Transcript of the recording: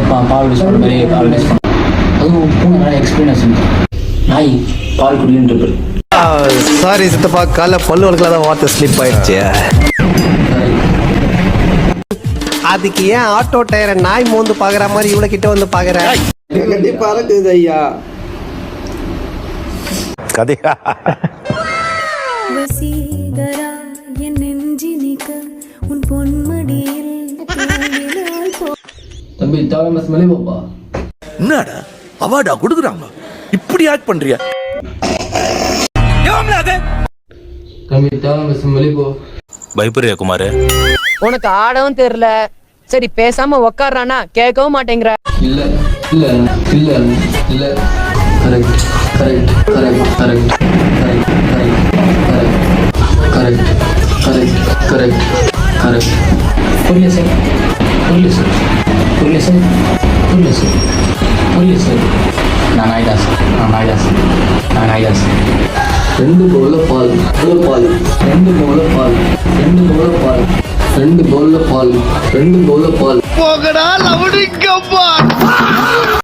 நான் பால் யூஸ் பண்ண மாதிரி பால் யூஸ் பண்ணேன். அதுவும் பூனை நிறைய எக்ஸ்பீரியன்ஸ் இருக்கு. நாய் பால் குடிக்கிட்டு சாரி சித்தப்பா, காலைல பல்லு வளர்க்கல வார்த்தை ஸ்லிப் ஆயிடுச்சு. அதுக்கு ஏன் ஆட்டோ டயரை நாய் மோந்து பாக்குற மாதிரி இவ்வளவு கிட்ட வந்து பாக்குற? கண்டிப்பா இருக்குது ஐயா. கதையா வசீகரா என் நெஞ்சினிக்க உன் பொன்மடியில் தம்பி தேவையான ஸ்மெல்லி பாப்பா. என்னடா அவார்டா கொடுக்குறாங்க, இப்படி ஆக்ட் பண்றியா? தம்பி தேவையான ஸ்மெல்லி போ. பயப்படுறியா குமார்? உனக்கு ஆடவும் தெரியல, சரி பேசாம உக்காடுறானா கேட்கவும் மாட்டேங்கிற. இல்ல இல்ல இல்ல இல்ல correct correct correct correct correct correct correct correct correct. புரியல சார், புரியல சார், புரியல சார், புரியல சார், புரியல சார். நான் நாய்தாஸ், நான் நாய்தாஸ், நான் நாய்தாஸ். 2 பவுல்ல பால், 2 பால், 2 பவுல்ல பால், 2 பவுல்ல பால், 2 பவுல்ல பால், 2 பவுல்ல பால். போகடா லவுடிங்கப்பா.